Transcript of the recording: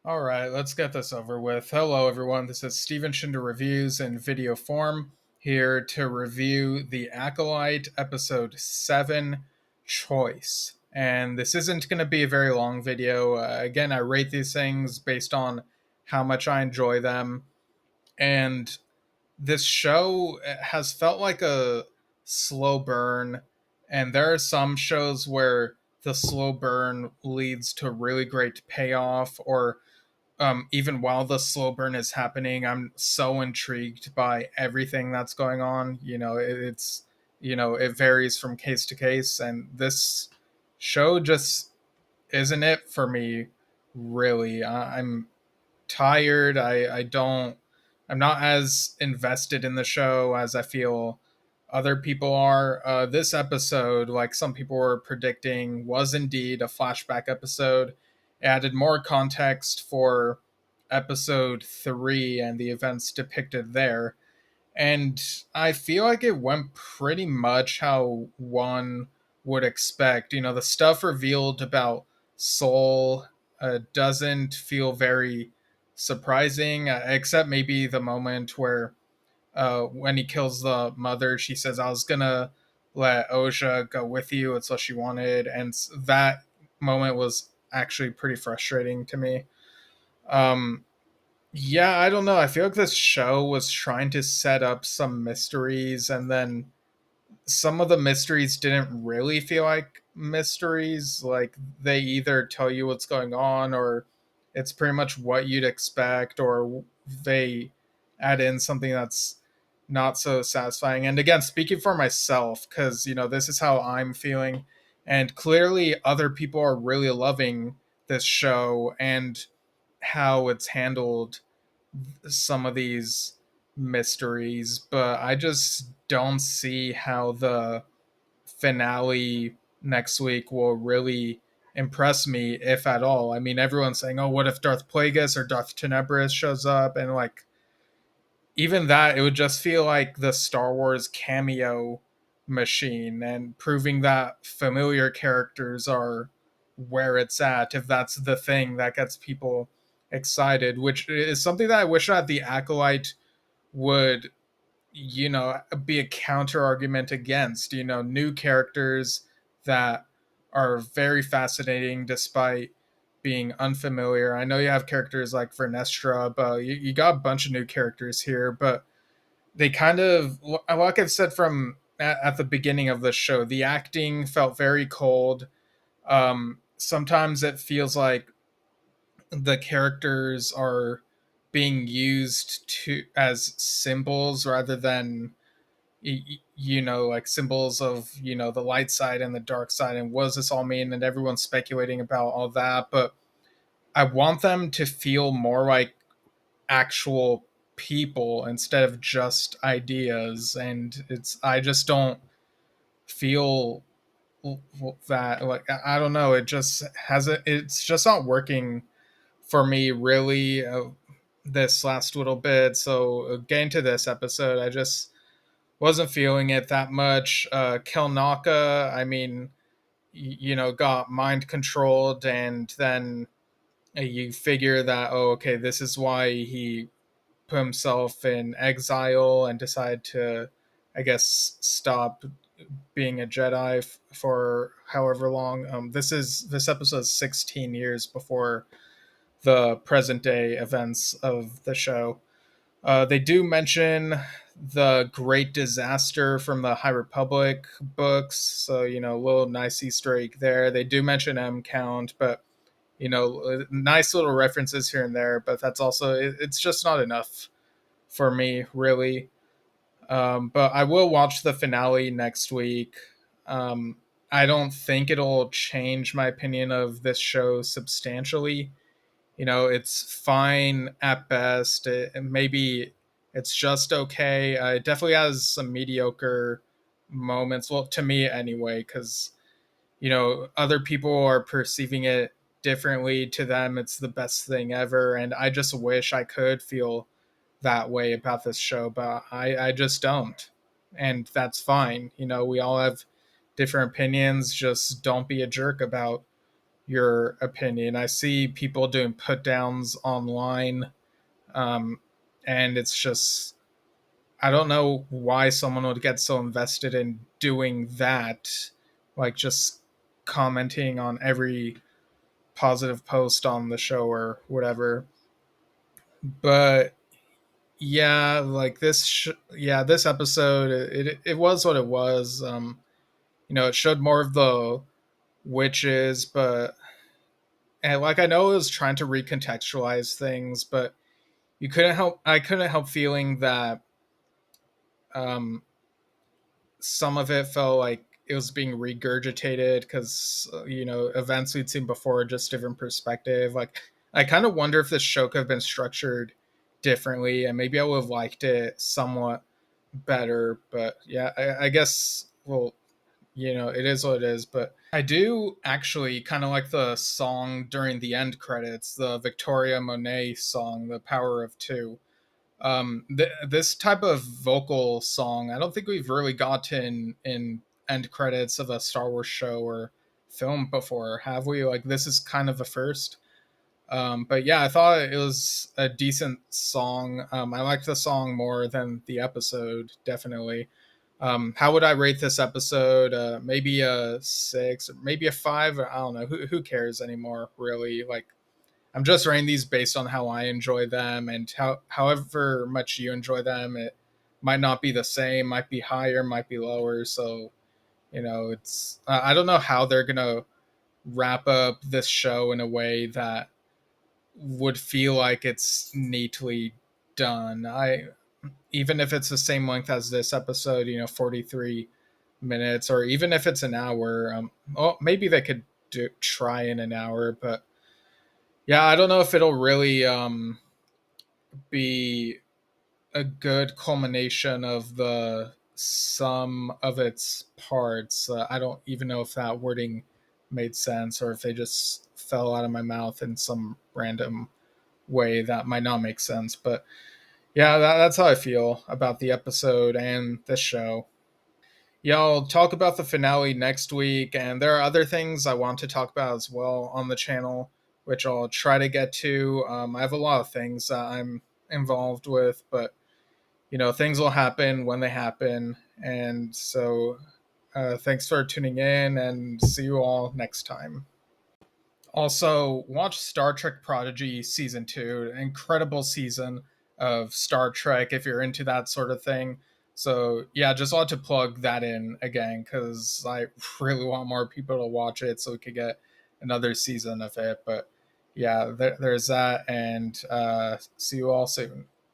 All right, let's get this over with. Hello, everyone. This is Steven Shinder Reviews in video form, here to review The Acolyte, Episode 7 Choice. And this isn't going to be a very long video. Again, I rate these things based on how much I enjoy them. And this show has felt like a slow burn. And there are some shows where the slow burn leads to really great payoff, or even while the slow burn is happening, I'm so intrigued by everything that's going on. It varies from case to case, and this show just isn't it for me. Really, I'm tired. I'm not as invested in the show as I feel other people are. This episode, like some people were predicting, was indeed a flashback episode. It added more context for episode 3 and the events depicted there. And I feel like it went pretty much how one would expect. The stuff revealed about Soul doesn't feel very surprising, except maybe the moment where when he kills the mother, she says, "I was gonna let Oja go with you. It's what she wanted." And that moment was actually pretty frustrating to me. Um, yeah, I don't know. I feel like this show was trying to set up some mysteries, and then some of the mysteries didn't really feel like mysteries. Like, they either tell you what's going on, or it's pretty much what you'd expect, or they add in something that's not so satisfying. And again, speaking for myself, because, this is how I'm feeling. And clearly, other people are really loving this show and how it's handled some of these mysteries, but I just don't see how the finale next week will really impress me, if at all. I mean, everyone's saying, "Oh, what if Darth Plagueis or Darth Tenebris shows up?" And like, even that, it would just feel like the Star Wars cameo machine, and proving that familiar characters are where it's at, if that's the thing that gets people excited, which is something that I wish that the Acolyte would, be a counter argument against. New characters that are very fascinating despite being unfamiliar. I know you have characters like Vernestra, but you got a bunch of new characters here, but they kind of, like I've said from at the beginning of the show, the acting felt very cold. Sometimes it feels like the characters are being used to as symbols rather than like symbols of the light side and the dark side, and what does this all mean, and everyone's speculating about all that. But I want them to feel more like actual people instead of just ideas, and I just don't feel that, like, I don't know, it just hasn't it's just not working for me, really, this last little bit. So getting to this episode, I just wasn't feeling it that much. Kelnaka, I mean, got mind controlled, and then you figure that, oh, okay, this is why he put himself in exile and decided to, I guess, stop being a Jedi for however long. This episode is 16 years before the present day events of the show. They do mention the Great Disaster from the High Republic books, so a little nice Easter egg there. They do mention M count, but nice little references here and there. But that's also, it's just not enough for me, really. But I will watch the finale next week. I don't think it'll change my opinion of this show substantially. It's fine at best. Maybe it's just okay. It definitely has some mediocre moments, well, to me anyway, because other people are perceiving it differently. To them, it's the best thing ever, and I just wish I could feel that way about this show, but I just don't. And that's fine. We all have different opinions. Just don't be a jerk about your opinion. I see people doing put downs online, um, and it's just I don't know why someone would get so invested in doing that, like just commenting on every positive post on the show or whatever. But yeah, like this episode, it was what it was. It showed more of the witches, but and like I know it was trying to recontextualize things, but I couldn't help feeling that um some of it felt like it was being regurgitated because events we'd seen before, just different perspective. Like I kind of wonder if this show could have been structured differently, and maybe I would have liked it somewhat better. But yeah, I guess it is what it is. But I do actually kind of like the song during the end credits, the Victoria Monet song, "The Power of Two." This type of vocal song I don't think we've really gotten in end credits of a Star Wars show or film before, have we? Like this is kind of a first. But yeah, I thought it was a decent song. I liked the song more than the episode, definitely. How would I rate this episode? Maybe a 6, or maybe a 5. I don't know. Who cares anymore, really? Like I'm just rating these based on how I enjoy them, and however much you enjoy them, it might not be the same, might be higher, might be lower. So it's I don't know how they're gonna wrap up this show in a way that would feel like it's neatly done. I Even if it's the same length as this episode, 43 minutes, or even if it's an hour. Well, maybe they could try in an hour, but yeah, I don't know if it'll really be a good culmination of the sum of its parts. I don't even know if that wording made sense, or if they just fell out of my mouth in some random way that might not make sense. But yeah, that's how I feel about the episode and the show. Yeah, I'll talk about the finale next week, and there are other things I want to talk about as well on the channel, which I'll try to get to. I have a lot of things that I'm involved with, but things will happen when they happen. And so, thanks for tuning in, and see you all next time. Also, watch Star Trek Prodigy Season 2, an incredible season of Star Trek if you're into that sort of thing. So, yeah, just wanted to plug that in again because I really want more people to watch it so we could get another season of it. But yeah, there's that, and see you all soon.